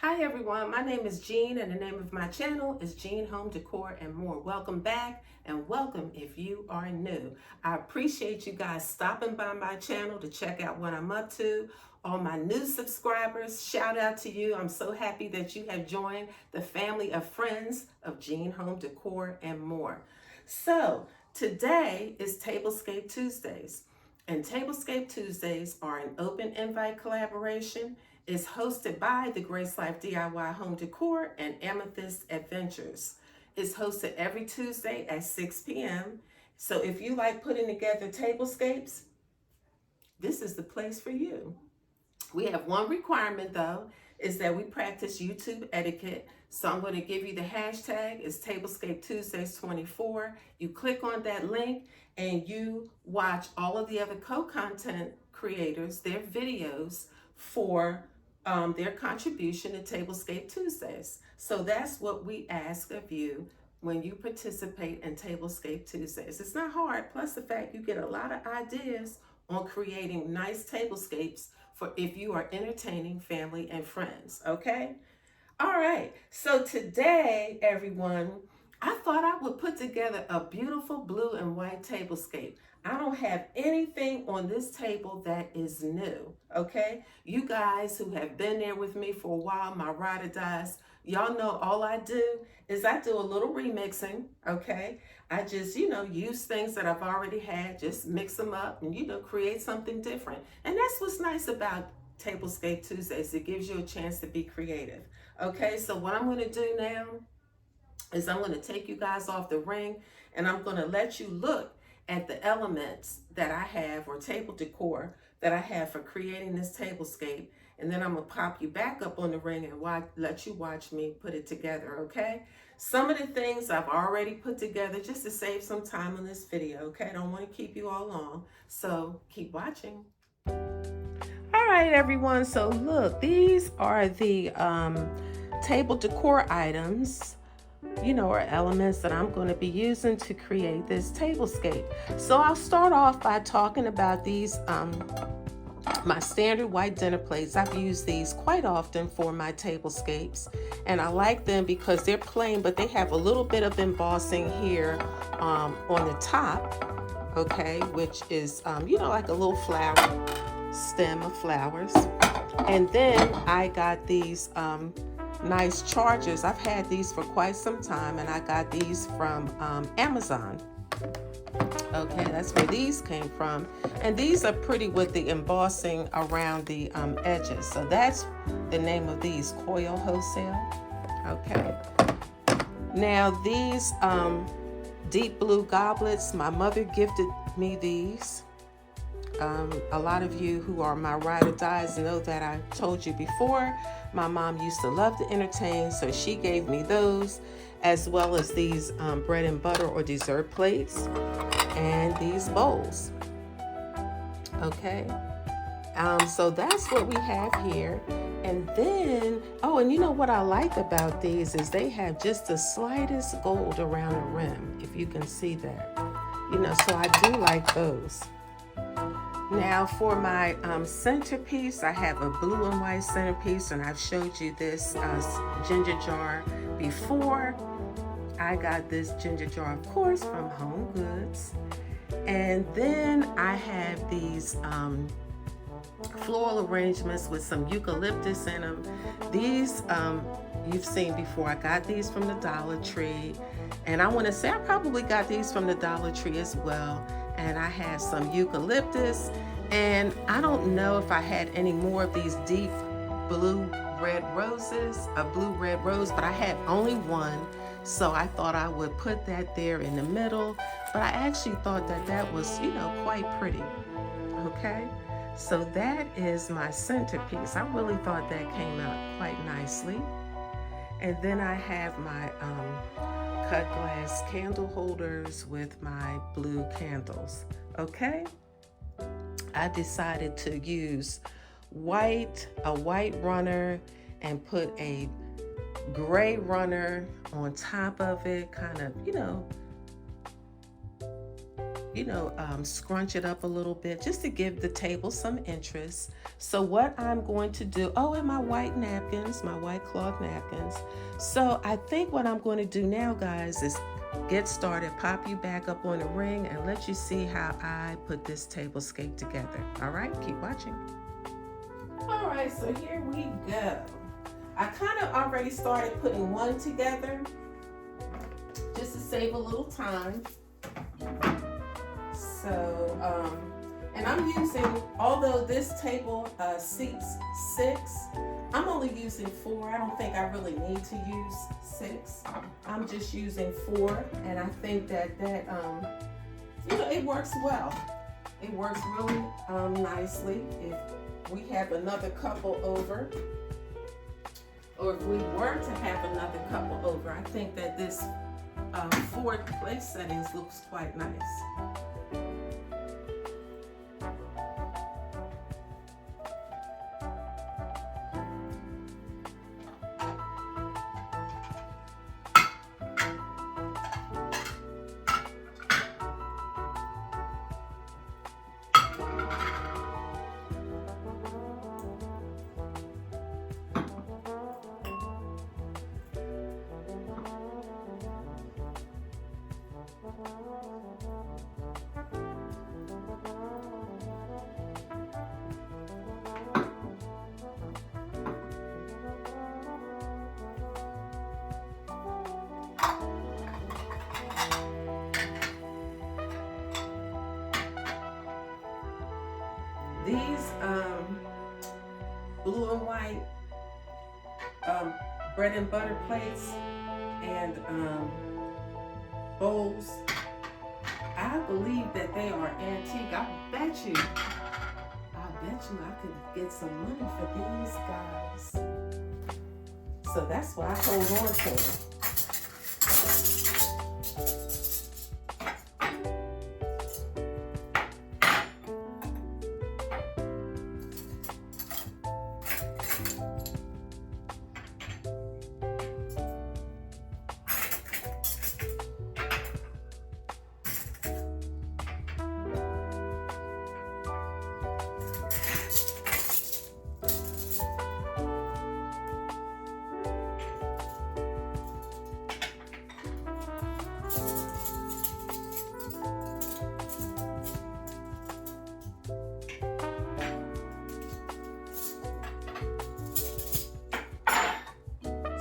Hi everyone, my name is Jean and the name of my channel is Jean Home Decor and More. Welcome back and welcome if you are new. I appreciate you guys stopping by my channel to check out what I'm up to. All my new subscribers, shout out to you. I'm so happy that you have joined the family of friends of Jean Home Decor and More. So today is Tablescape Tuesdays, and Tablescape Tuesdays are an open invite collaboration. It's hosted by the Grace Life DIY Home Decor and Amethyst Adventures. It's hosted every Tuesday at 6 p.m. So if you like putting together tablescapes, this is the place for you. We have one requirement though, is that we practice YouTube etiquette. So I'm going to give you the hashtag. It's Tablescape Tuesdays 24. You click on that link and you watch all of the other co-content creators, their videos for their contribution to Tablescape Tuesdays. So that's what we ask of you when you participate in Tablescape Tuesdays. It's not hard, plus the fact you get a lot of ideas on creating nice tablescapes for if you are entertaining family and friends, okay? All right, so today, everyone, I thought I would put together a beautiful blue and white tablescape. I don't have anything on this table that is new, okay? You guys who have been there with me for a while, my ride or dies, y'all know all I do is I do a little remixing, okay? I just, use things that I've already had, just mix them up and, create something different. And that's what's nice about Tablescape Tuesdays. It gives you a chance to be creative. Okay, so what I'm gonna do now is I'm gonna take you guys off the ring and I'm gonna let you look at the elements that I have, or table decor that I have for creating this tablescape. And then I'm gonna pop you back up on the ring and let you watch me put it together, okay? Some of the things I've already put together just to save some time on this video, okay? I don't wanna keep you all long, so keep watching. All right, everyone, so look, these are the table decor items, or elements that I'm going to be using to create this tablescape. So I'll start off by talking about these, my standard white dinner plates. I've used these quite often for my tablescapes, and I like them because they're plain, but they have a little bit of embossing here on the top, okay, which is, like a little flower stem of flowers. And then I got these nice chargers. I've had these for quite some time, and I got these from Amazon. Okay, that's where these came from. And these are pretty with the embossing around the edges. So that's the name of these, Coil Wholesale. Okay. Now these deep blue goblets, my mother gifted me these. A lot of you who are my ride or dies know that I told you before, my mom used to love to entertain, so she gave me those, as well as these bread and butter or dessert plates, and these bowls. Okay, so that's what we have here. And then, and you know what I like about these is they have just the slightest gold around the rim, if you can see that. So I do like those. Now for my centerpiece, I have a blue and white centerpiece, and I've showed you this ginger jar before. I got this ginger jar, of course, from Home Goods. And then I have these floral arrangements with some eucalyptus in them. These you've seen before. I got these from the Dollar Tree. And I want to say I probably got these from the Dollar Tree as well. And I have some eucalyptus, and I don't know if I had any more of these deep blue red roses, a blue red rose, but I had only one, so I thought I would put that there in the middle. But I actually thought that that was, quite pretty. Okay, so that is my centerpiece. I really thought that came out quite nicely. And then I have my cut glass candle holders with my blue candles. Okay, I decided to use a white runner and put a gray runner on top of it, kind of, scrunch it up a little bit just to give the table some interest. So what I'm going to do, oh, and my white napkins, my white cloth napkins. So I think what I'm going to do now, guys, is get started, pop you back up on the ring, and let you see how I put this tablescape together. All right, keep watching. All right, so here we go. I kind of already started putting one together just to save a little time. So, and I'm using, although this table seats 6, I'm only using 4. I don't think I really need to use 6. I'm just using 4, and I think that it works well. It works really nicely. If we have another couple over, or if we were to have another couple over, I think that this 4 place settings looks quite nice. These blue and white bread and butter plates and bowls, I believe that they are antique. I bet you I could get some money for these guys. So that's why I hold on to them.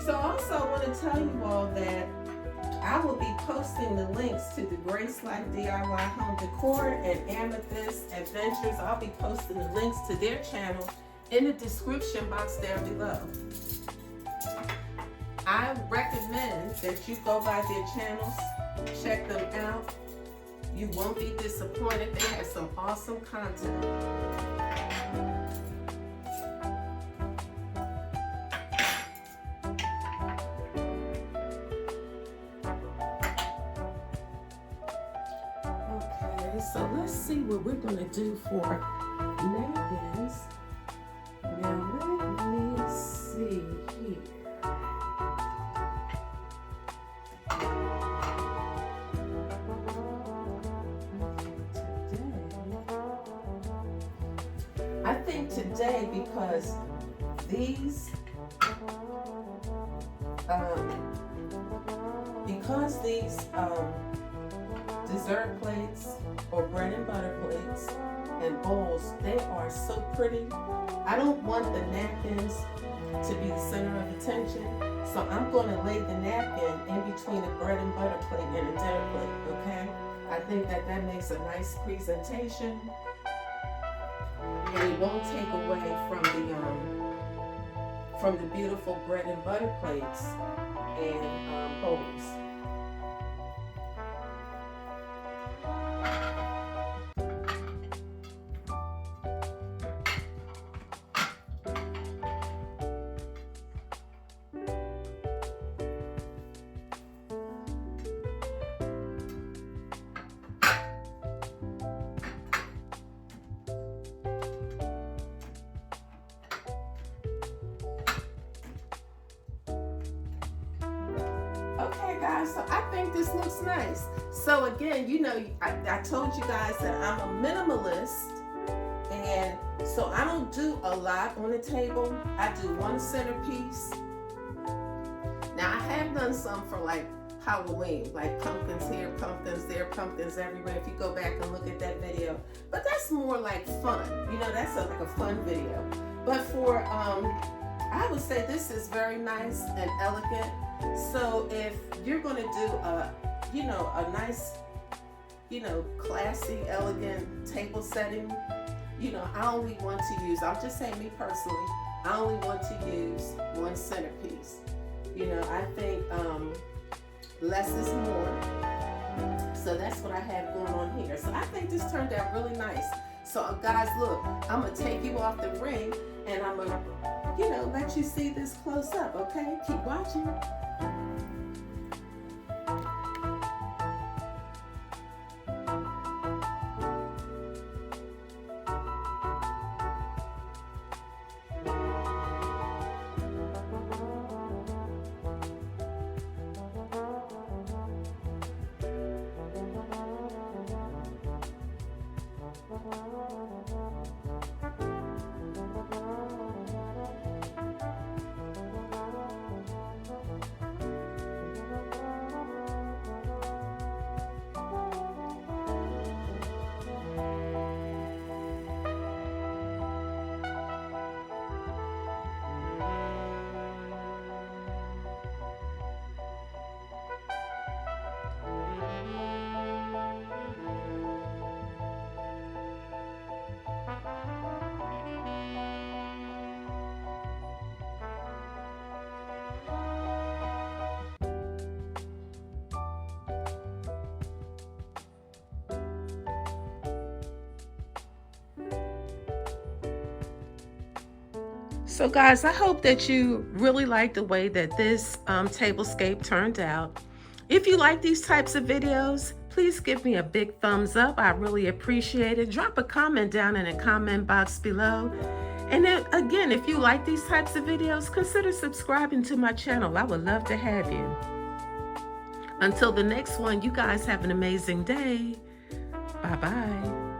So also I want to tell you all that I will be posting the links to the Grace Life DIY Home Decor and Amethyst Adventures. I'll be posting the links to their channel in the description box down below. I recommend that you go by their channels, check them out. You won't be disappointed. They have some awesome content. So let's see what we're going to do for napkins. Now let me see here. I think today, because these dessert plates or bread and butter plates and bowls, they are so pretty. I don't want the napkins to be the center of attention, so I'm going to lay the napkin in between a bread and butter plate and a dinner plate, okay? I think that makes a nice presentation, and it won't take away from the beautiful bread and butter plates and bowls. Okay guys, think this looks nice. So again, you know, I told you guys that I'm a minimalist, and so I don't do a lot on the table. I do one centerpiece. Now I have done some for like Halloween, like pumpkins here, pumpkins there, pumpkins everywhere, if you go back and look at that video. But that's more like fun, you know, that's like a fun video. But for, I would say this is very nice and elegant. So if you're gonna do a, you know, a nice, you know, classy, elegant table setting, you know, I only want to use, I'm just saying me personally, I only want to use one centerpiece. You know, I think less is more. So that's what I have going on here. So I think this turned out really nice. So guys, look, I'm gonna take you off the ring and I'm gonna, you know, let you see this close up, okay? Keep watching. So guys, I hope that you really like the way that this tablescape turned out. If you like these types of videos, please give me a big thumbs up. I really appreciate it. Drop a comment down in the comment box below. And then again, if you like these types of videos, consider subscribing to my channel. I would love to have you. Until the next one, you guys have an amazing day. Bye-bye.